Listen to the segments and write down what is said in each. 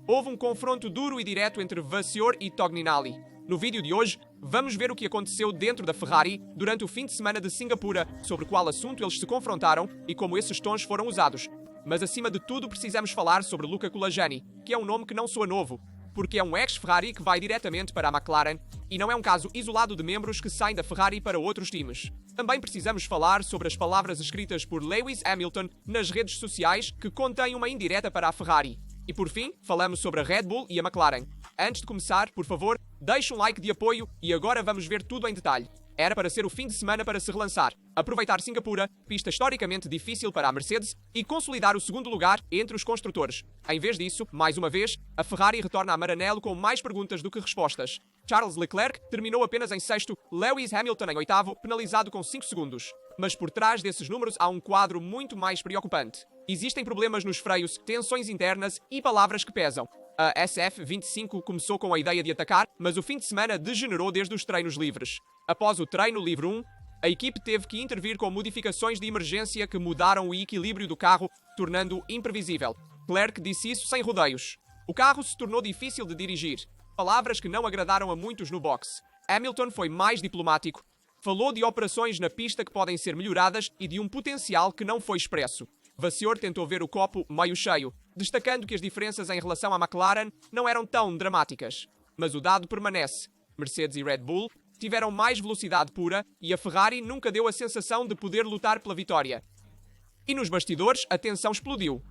houve um confronto duro e direto entre Vasseur e Tognanelli. No vídeo de hoje, vamos ver o que aconteceu dentro da Ferrari durante o fim de semana de Singapura, sobre qual assunto eles se confrontaram e como esses tons foram usados. Mas acima de tudo precisamos falar sobre Luca Colagiani, que é um nome que não soa novo, porque é um ex-Ferrari que vai diretamente para a McLaren e não é um caso isolado de membros que saem da Ferrari para outros times. Também precisamos falar sobre as palavras escritas por Lewis Hamilton nas redes sociais que contêm uma indireta para a Ferrari. E por fim, falamos sobre a Red Bull e a McLaren. Antes de começar, por favor, deixe um like de apoio e agora vamos ver tudo em detalhe. Era para ser o fim de semana para se relançar, aproveitar Singapura, pista historicamente difícil para a Mercedes, e consolidar o segundo lugar entre os construtores. Em vez disso, mais uma vez, a Ferrari retorna a Maranello com mais perguntas do que respostas. Charles Leclerc terminou apenas em sexto, Lewis Hamilton em oitavo, penalizado com 5 segundos. Mas por trás desses números há um quadro muito mais preocupante. Existem problemas nos freios, tensões internas e palavras que pesam. A SF25 começou com a ideia de atacar, mas o fim de semana degenerou desde os treinos livres. Após o treino livre 1, a equipe teve que intervir com modificações de emergência que mudaram o equilíbrio do carro, tornando-o imprevisível. Leclerc disse isso sem rodeios. O carro se tornou difícil de dirigir. Palavras que não agradaram a muitos no boxe. Hamilton foi mais diplomático. Falou de operações na pista que podem ser melhoradas e de um potencial que não foi expresso. Vasseur tentou ver o copo meio cheio, destacando que as diferenças em relação à McLaren não eram tão dramáticas. Mas o dado permanece. Mercedes e Red Bull tiveram mais velocidade pura e a Ferrari nunca deu a sensação de poder lutar pela vitória. E nos bastidores, a tensão explodiu.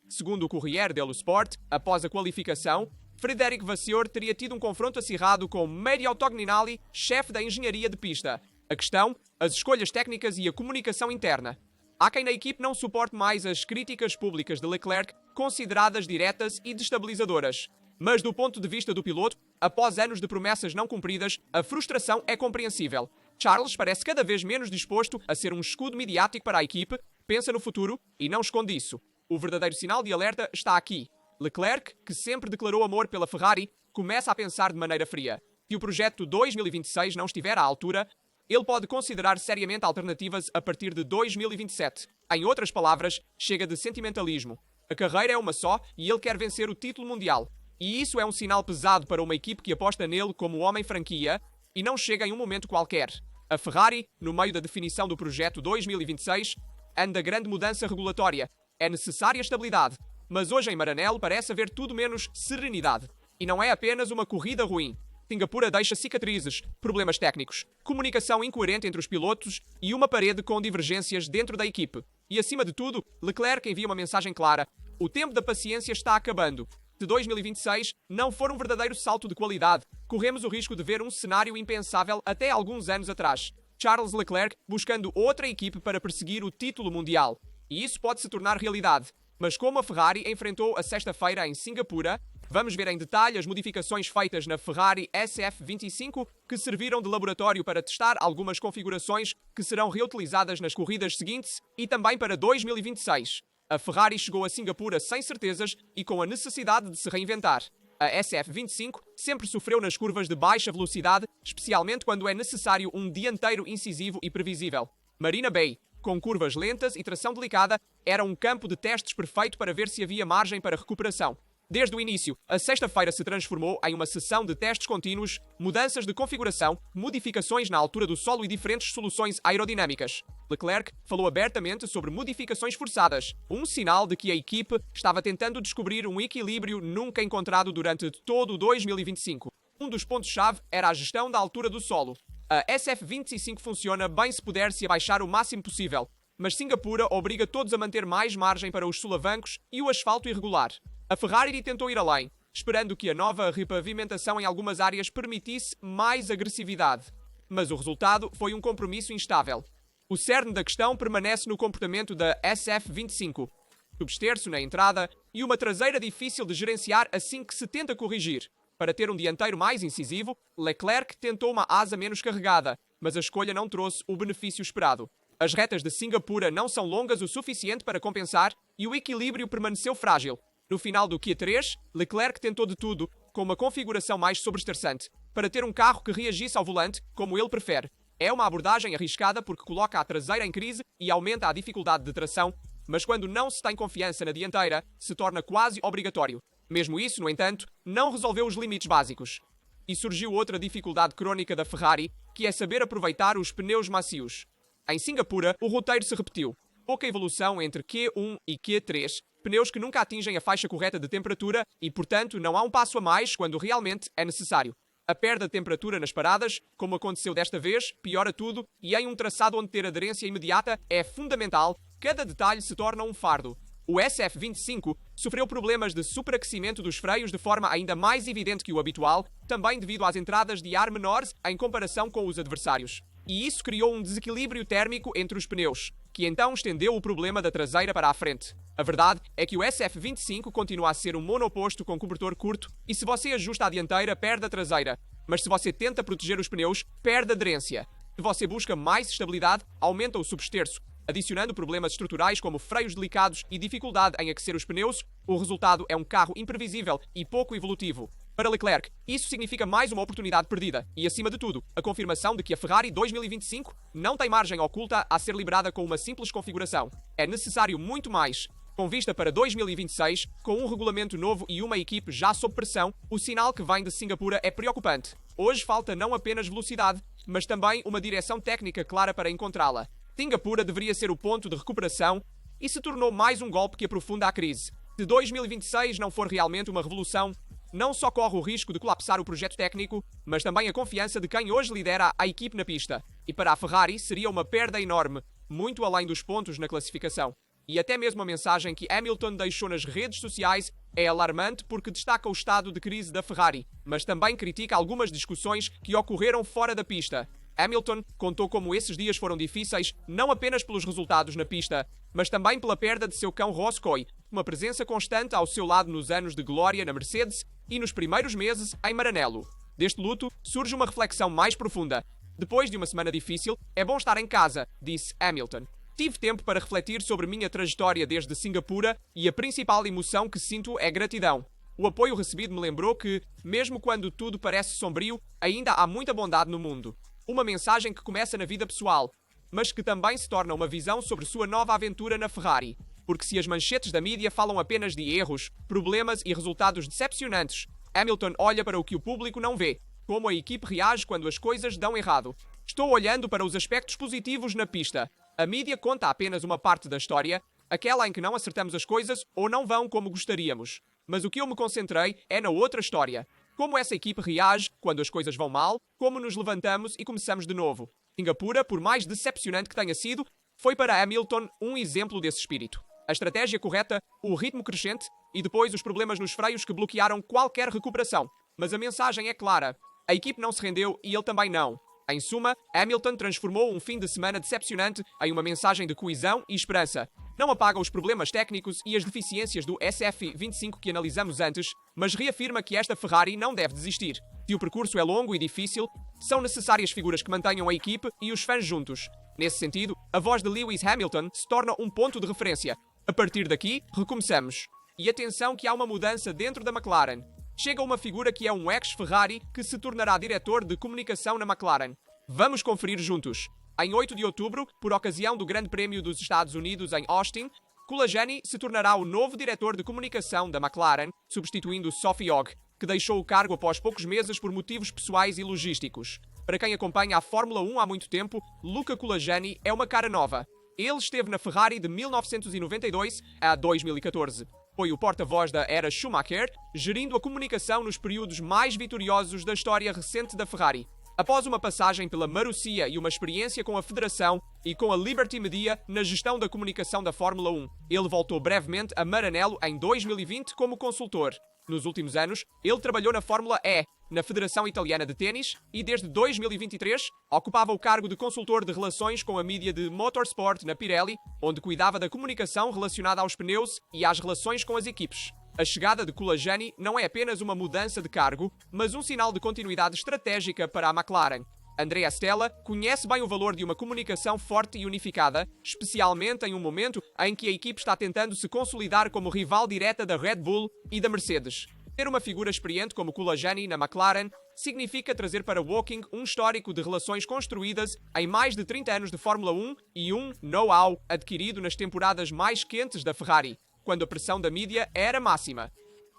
Segundo o Corriere dello Sport, após a qualificação, Frederic Vasseur teria tido um confronto acirrado com Mario Tognanelli, chefe da engenharia de pista. A questão, as escolhas técnicas e a comunicação interna. Há quem na equipe não suporte mais as críticas públicas de Leclerc, consideradas diretas e destabilizadoras. Mas do ponto de vista do piloto, após anos de promessas não cumpridas, a frustração é compreensível. Charles parece cada vez menos disposto a ser um escudo midiático para a equipe, pensa no futuro e não esconde isso. O verdadeiro sinal de alerta está aqui. Leclerc, que sempre declarou amor pela Ferrari, começa a pensar de maneira fria. Se o projeto 2026 não estiver à altura, ele pode considerar seriamente alternativas a partir de 2027. Em outras palavras, chega de sentimentalismo. A carreira é uma só e ele quer vencer o título mundial. E isso é um sinal pesado para uma equipe que aposta nele como homem franquia e não chega em um momento qualquer. A Ferrari, no meio da definição do projeto 2026, anda grande mudança regulatória. É necessária estabilidade. Mas hoje em Maranello parece haver tudo menos serenidade. E não é apenas uma corrida ruim. Singapura deixa cicatrizes, problemas técnicos, comunicação incoerente entre os pilotos e uma parede com divergências dentro da equipe. E acima de tudo, Leclerc envia uma mensagem clara. O tempo da paciência está acabando. Se 2026 não for um verdadeiro salto de qualidade, corremos o risco de ver um cenário impensável até alguns anos atrás. Charles Leclerc buscando outra equipe para perseguir o título mundial. E isso pode se tornar realidade. Mas como a Ferrari enfrentou a sexta-feira em Singapura, vamos ver em detalhe as modificações feitas na Ferrari SF25 que serviram de laboratório para testar algumas configurações que serão reutilizadas nas corridas seguintes e também para 2026. A Ferrari chegou a Singapura sem certezas e com a necessidade de se reinventar. A SF25 sempre sofreu nas curvas de baixa velocidade, especialmente quando é necessário um dianteiro incisivo e previsível. Marina Bay, com curvas lentas e tração delicada, era um campo de testes perfeito para ver se havia margem para recuperação. Desde o início, a sexta-feira se transformou em uma sessão de testes contínuos, mudanças de configuração, modificações na altura do solo e diferentes soluções aerodinâmicas. Leclerc falou abertamente sobre modificações forçadas, um sinal de que a equipe estava tentando descobrir um equilíbrio nunca encontrado durante todo o 2025. Um dos pontos-chave era a gestão da altura do solo. A SF25 funciona bem se puder se abaixar o máximo possível, mas Singapura obriga todos a manter mais margem para os solavancos e o asfalto irregular. A Ferrari tentou ir além, esperando que a nova repavimentação em algumas áreas permitisse mais agressividade. Mas o resultado foi um compromisso instável. O cerne da questão permanece no comportamento da SF25. Substerço na entrada e uma traseira difícil de gerenciar assim que se tenta corrigir. Para ter um dianteiro mais incisivo, Leclerc tentou uma asa menos carregada, mas a escolha não trouxe o benefício esperado. As retas de Singapura não são longas o suficiente para compensar e o equilíbrio permaneceu frágil. No final do Q3, Leclerc tentou de tudo, com uma configuração mais sobresterçante, para ter um carro que reagisse ao volante como ele prefere. É uma abordagem arriscada porque coloca a traseira em crise e aumenta a dificuldade de tração, mas quando não se tem confiança na dianteira, se torna quase obrigatório. Mesmo isso, no entanto, não resolveu os limites básicos. E surgiu outra dificuldade crónica da Ferrari, que é saber aproveitar os pneus macios. Em Singapura, o roteiro se repetiu. Pouca evolução entre Q1 e Q3, pneus que nunca atingem a faixa correta de temperatura e, portanto, não há um passo a mais quando realmente é necessário. A perda de temperatura nas paradas, como aconteceu desta vez, piora tudo e em um traçado onde ter aderência imediata é fundamental, cada detalhe se torna um fardo. O SF25 sofreu problemas de superaquecimento dos freios de forma ainda mais evidente que o habitual, também devido às entradas de ar menores em comparação com os adversários. E isso criou um desequilíbrio térmico entre os pneus, que então estendeu o problema da traseira para a frente. A verdade é que o SF25 continua a ser um monoposto com cobertor curto e se você ajusta a dianteira, perde a traseira. Mas se você tenta proteger os pneus, perde aderência. Se você busca mais estabilidade, aumenta o substerço. Adicionando problemas estruturais como freios delicados e dificuldade em aquecer os pneus, o resultado é um carro imprevisível e pouco evolutivo. Para Leclerc, isso significa mais uma oportunidade perdida e, acima de tudo, a confirmação de que a Ferrari 2025 não tem margem oculta a ser liberada com uma simples configuração. É necessário muito mais. Com vista para 2026, com um regulamento novo e uma equipe já sob pressão, o sinal que vem de Singapura é preocupante. Hoje falta não apenas velocidade, mas também uma direção técnica clara para encontrá-la. Singapura deveria ser o ponto de recuperação e se tornou mais um golpe que aprofunda a crise. Se 2026 não for realmente uma revolução, não só corre o risco de colapsar o projeto técnico, mas também a confiança de quem hoje lidera a equipe na pista. E para a Ferrari seria uma perda enorme, muito além dos pontos na classificação. E até mesmo a mensagem que Hamilton deixou nas redes sociais é alarmante porque destaca o estado de crise da Ferrari, mas também critica algumas discussões que ocorreram fora da pista. Hamilton contou como esses dias foram difíceis não apenas pelos resultados na pista, mas também pela perda de seu cão Roscoe, uma presença constante ao seu lado nos anos de glória na Mercedes e nos primeiros meses em Maranello. Deste luto surge uma reflexão mais profunda. Depois de uma semana difícil, é bom estar em casa, disse Hamilton. Tive tempo para refletir sobre minha trajetória desde Singapura e a principal emoção que sinto é gratidão. O apoio recebido me lembrou que, mesmo quando tudo parece sombrio, ainda há muita bondade no mundo. Uma mensagem que começa na vida pessoal, mas que também se torna uma visão sobre sua nova aventura na Ferrari. Porque se as manchetes da mídia falam apenas de erros, problemas e resultados decepcionantes, Hamilton olha para o que o público não vê, como a equipe reage quando as coisas dão errado. Estou olhando para os aspectos positivos na pista. A mídia conta apenas uma parte da história, aquela em que não acertamos as coisas ou não vão como gostaríamos. Mas o que eu me concentrei é na outra história. Como essa equipe reage quando as coisas vão mal, como nos levantamos e começamos de novo. Singapura, por mais decepcionante que tenha sido, foi para Hamilton um exemplo desse espírito. A estratégia correta, o ritmo crescente e depois os problemas nos freios que bloquearam qualquer recuperação. Mas a mensagem é clara. A equipe não se rendeu e ele também não. Em suma, Hamilton transformou um fim de semana decepcionante em uma mensagem de coesão e esperança. Não apaga os problemas técnicos e as deficiências do SF25 que analisamos antes, mas reafirma que esta Ferrari não deve desistir. Se o percurso é longo e difícil, são necessárias figuras que mantenham a equipe e os fãs juntos. Nesse sentido, a voz de Lewis Hamilton se torna um ponto de referência. A partir daqui, recomeçamos. E atenção que há uma mudança dentro da McLaren. Chega uma figura que é um ex-Ferrari que se tornará diretor de comunicação na McLaren. Vamos conferir juntos. Em 8 de outubro, por ocasião do Grande Prémio dos Estados Unidos em Austin, Kulajani se tornará o novo diretor de comunicação da McLaren, substituindo Sophie Ogg, que deixou o cargo após poucos meses por motivos pessoais e logísticos. Para quem acompanha a Fórmula 1 há muito tempo, Luca Kulajani é uma cara nova. Ele esteve na Ferrari de 1992 a 2014. Foi o porta-voz da era Schumacher, gerindo a comunicação nos períodos mais vitoriosos da história recente da Ferrari. Após uma passagem pela Marussia e uma experiência com a Federação e com a Liberty Media na gestão da comunicação da Fórmula 1, ele voltou brevemente a Maranello em 2020 como consultor. Nos últimos anos, ele trabalhou na Fórmula E, na Federação Italiana de Ténis e desde 2023 ocupava o cargo de consultor de relações com a mídia de Motorsport na Pirelli, onde cuidava da comunicação relacionada aos pneus e às relações com as equipes. A chegada de Kulajani não é apenas uma mudança de cargo, mas um sinal de continuidade estratégica para a McLaren. Andrea Stella conhece bem o valor de uma comunicação forte e unificada, especialmente em um momento em que a equipe está tentando se consolidar como rival direta da Red Bull e da Mercedes. Ter uma figura experiente como Kulajani na McLaren significa trazer para Woking um histórico de relações construídas em mais de 30 anos de Fórmula 1 e um know-how adquirido nas temporadas mais quentes da Ferrari, quando a pressão da mídia era máxima.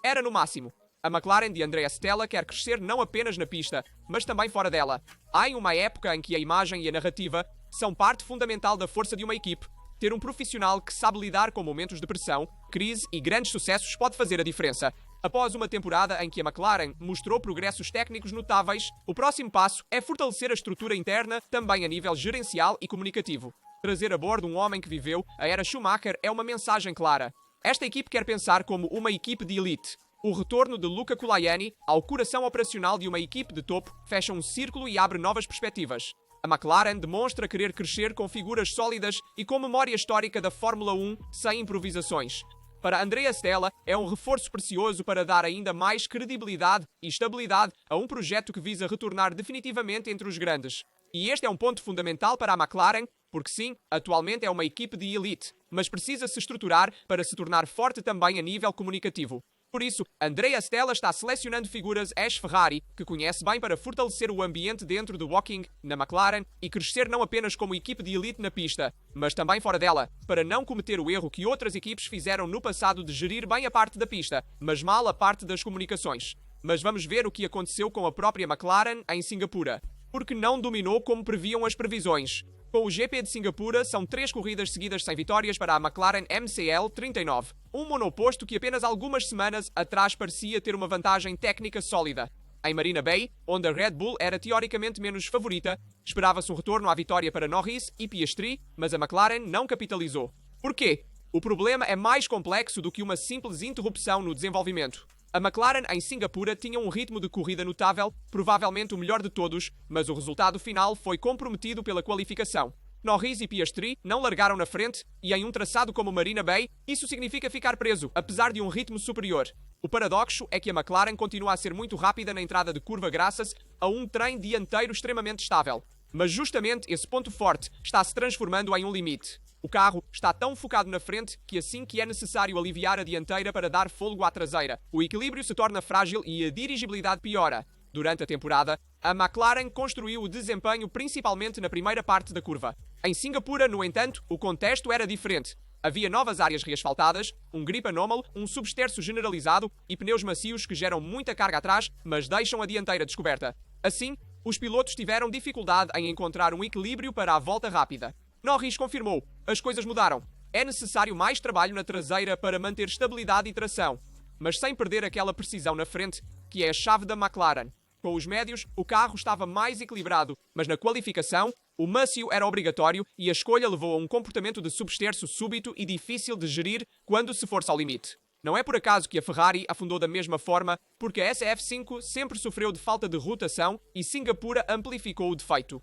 era no máximo. A McLaren de Andrea Stella quer crescer não apenas na pista, mas também fora dela. Há uma época em que a imagem e a narrativa são parte fundamental da força de uma equipe. Ter um profissional que sabe lidar com momentos de pressão, crise e grandes sucessos pode fazer a diferença. Após uma temporada em que a McLaren mostrou progressos técnicos notáveis, o próximo passo é fortalecer a estrutura interna, também a nível gerencial e comunicativo. Trazer a bordo um homem que viveu a era Schumacher é uma mensagem clara. Esta equipe quer pensar como uma equipe de elite. O retorno de Luca Colaiani ao coração operacional de uma equipe de topo fecha um círculo e abre novas perspectivas. A McLaren demonstra querer crescer com figuras sólidas e com memória histórica da Fórmula 1 sem improvisações. Para Andrea Stella, é um reforço precioso para dar ainda mais credibilidade e estabilidade a um projeto que visa retornar definitivamente entre os grandes. E este é um ponto fundamental para a McLaren, porque sim, atualmente é uma equipe de elite, mas precisa se estruturar para se tornar forte também a nível comunicativo. Por isso, Andrea Stella está selecionando figuras ex-Ferrari, que conhece bem para fortalecer o ambiente dentro do walking na McLaren e crescer não apenas como equipe de elite na pista, mas também fora dela, para não cometer o erro que outras equipes fizeram no passado de gerir bem a parte da pista, mas mal a parte das comunicações. Mas vamos ver o que aconteceu com a própria McLaren em Singapura, porque não dominou como previam as previsões. Com o GP de Singapura, são 3 corridas seguidas sem vitórias para a McLaren MCL 39, um monoposto que apenas algumas semanas atrás parecia ter uma vantagem técnica sólida. Em Marina Bay, onde a Red Bull era teoricamente menos favorita, esperava-se um retorno à vitória para Norris e Piastri, mas a McLaren não capitalizou. Porquê? O problema é mais complexo do que uma simples interrupção no desenvolvimento. A McLaren em Singapura tinha um ritmo de corrida notável, provavelmente o melhor de todos, mas o resultado final foi comprometido pela qualificação. Norris e Piastri não largaram na frente e em um traçado como Marina Bay, isso significa ficar preso, apesar de um ritmo superior. O paradoxo é que a McLaren continua a ser muito rápida na entrada de curva graças a um trem dianteiro extremamente estável. Mas justamente esse ponto forte está se transformando em um limite. O carro está tão focado na frente que assim que é necessário aliviar a dianteira para dar fôlego à traseira, o equilíbrio se torna frágil e a dirigibilidade piora. Durante a temporada, a McLaren construiu o desempenho principalmente na primeira parte da curva. Em Singapura, no entanto, o contexto era diferente. Havia novas áreas reasfaltadas, um grip anómalo, um substerço generalizado e pneus macios que geram muita carga atrás, mas deixam a dianteira descoberta. Assim, os pilotos tiveram dificuldade em encontrar um equilíbrio para a volta rápida. Norris confirmou: as coisas mudaram. É necessário mais trabalho na traseira para manter estabilidade e tração, mas sem perder aquela precisão na frente, que é a chave da McLaren. Com os médios, o carro estava mais equilibrado, mas na qualificação, o macio era obrigatório e a escolha levou a um comportamento de substerço súbito e difícil de gerir quando se força ao limite. Não é por acaso que a Ferrari afundou da mesma forma, porque a SF5 sempre sofreu de falta de rotação e Singapura amplificou o defeito.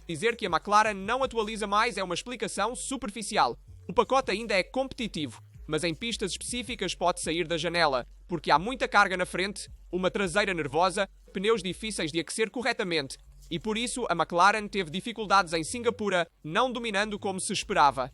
Dizer que a McLaren não atualiza mais é uma explicação superficial. O pacote ainda é competitivo, mas em pistas específicas pode sair da janela, porque há muita carga na frente, uma traseira nervosa, pneus difíceis de aquecer corretamente, e por isso a McLaren teve dificuldades em Singapura, não dominando como se esperava.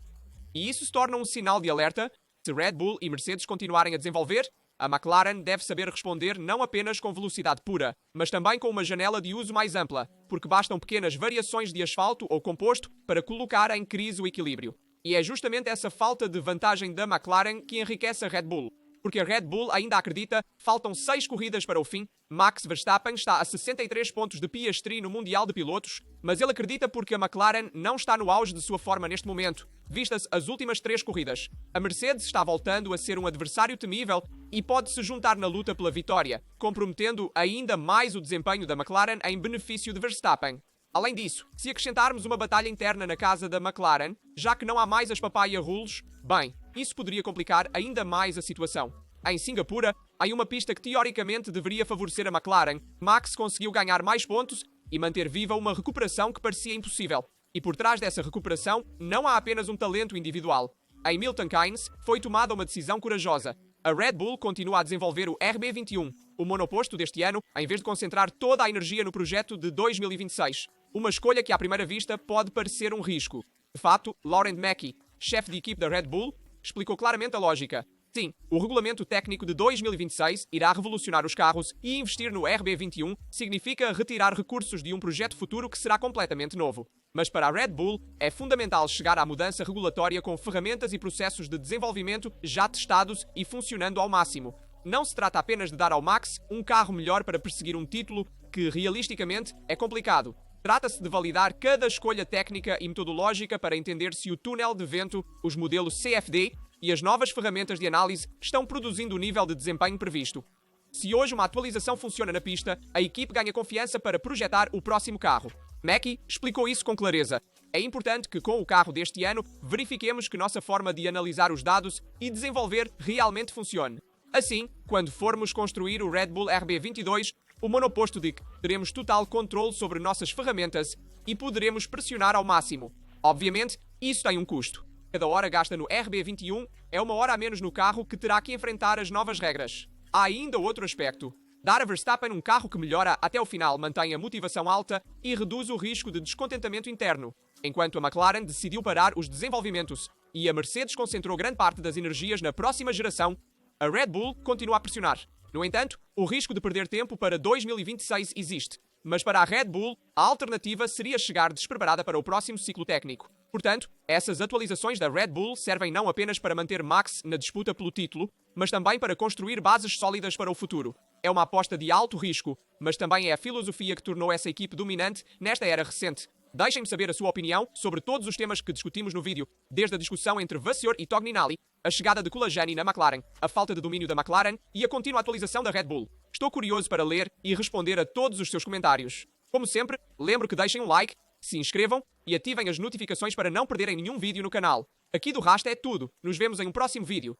E isso se torna um sinal de alerta. Se Red Bull e Mercedes continuarem a desenvolver, a McLaren deve saber responder não apenas com velocidade pura, mas também com uma janela de uso mais ampla, porque bastam pequenas variações de asfalto ou composto para colocar em crise o equilíbrio. E é justamente essa falta de vantagem da McLaren que enriquece a Red Bull. Porque a Red Bull ainda acredita, faltam 6 corridas para o fim, Max Verstappen está a 63 pontos de Piastri no Mundial de Pilotos, mas ele acredita porque a McLaren não está no auge de sua forma neste momento, vistas as últimas 3 corridas. A Mercedes está voltando a ser um adversário temível e pode se juntar na luta pela vitória, comprometendo ainda mais o desempenho da McLaren em benefício de Verstappen. Além disso, se acrescentarmos uma batalha interna na casa da McLaren, já que não há mais as papaya rules, bem, isso poderia complicar ainda mais a situação. Em Singapura, há uma pista que teoricamente deveria favorecer a McLaren. Max conseguiu ganhar mais pontos e manter viva uma recuperação que parecia impossível. E por trás dessa recuperação, não há apenas um talento individual. Em Milton Keynes, foi tomada uma decisão corajosa. A Red Bull continua a desenvolver o RB21, o monoposto deste ano, em vez de concentrar toda a energia no projeto de 2026. Uma escolha que à primeira vista pode parecer um risco. De fato, Laurent Mackey, chefe de equipe da Red Bull, explicou claramente a lógica. Sim, o regulamento técnico de 2026 irá revolucionar os carros e investir no RB21 significa retirar recursos de um projeto futuro que será completamente novo. Mas para a Red Bull, é fundamental chegar à mudança regulatória com ferramentas e processos de desenvolvimento já testados e funcionando ao máximo. Não se trata apenas de dar ao Max um carro melhor para perseguir um título que, realisticamente, é complicado. Trata-se de validar cada escolha técnica e metodológica para entender se o túnel de vento, os modelos CFD e as novas ferramentas de análise estão produzindo o nível de desempenho previsto. Se hoje uma atualização funciona na pista, a equipe ganha confiança para projetar o próximo carro. Mackie explicou isso com clareza. É importante que com o carro deste ano verifiquemos que nossa forma de analisar os dados e desenvolver realmente funcione. Assim, quando formos construir o Red Bull RB22, o monoposto de que teremos total controle sobre nossas ferramentas e poderemos pressionar ao máximo. Obviamente, isso tem um custo. Cada hora gasta no RB21 é uma hora a menos no carro que terá que enfrentar as novas regras. Há ainda outro aspecto. Dar a Verstappen um carro que melhora até o final mantém a motivação alta e reduz o risco de descontentamento interno. Enquanto a McLaren decidiu parar os desenvolvimentos e a Mercedes concentrou grande parte das energias na próxima geração, a Red Bull continua a pressionar. No entanto, o risco de perder tempo para 2026 existe. Mas para a Red Bull, a alternativa seria chegar despreparada para o próximo ciclo técnico. Portanto, essas atualizações da Red Bull servem não apenas para manter Max na disputa pelo título, mas também para construir bases sólidas para o futuro. É uma aposta de alto risco, mas também é a filosofia que tornou essa equipe dominante nesta era recente. Deixem-me saber a sua opinião sobre todos os temas que discutimos no vídeo, desde a discussão entre Vasseur e Togninali, a chegada de Colageni na McLaren, a falta de domínio da McLaren e a contínua atualização da Red Bull. Estou curioso para ler e responder a todos os seus comentários. Como sempre, lembro que deixem um like, se inscrevam e ativem as notificações para não perderem nenhum vídeo no canal. Aqui do Rasta é tudo. Nos vemos em um próximo vídeo.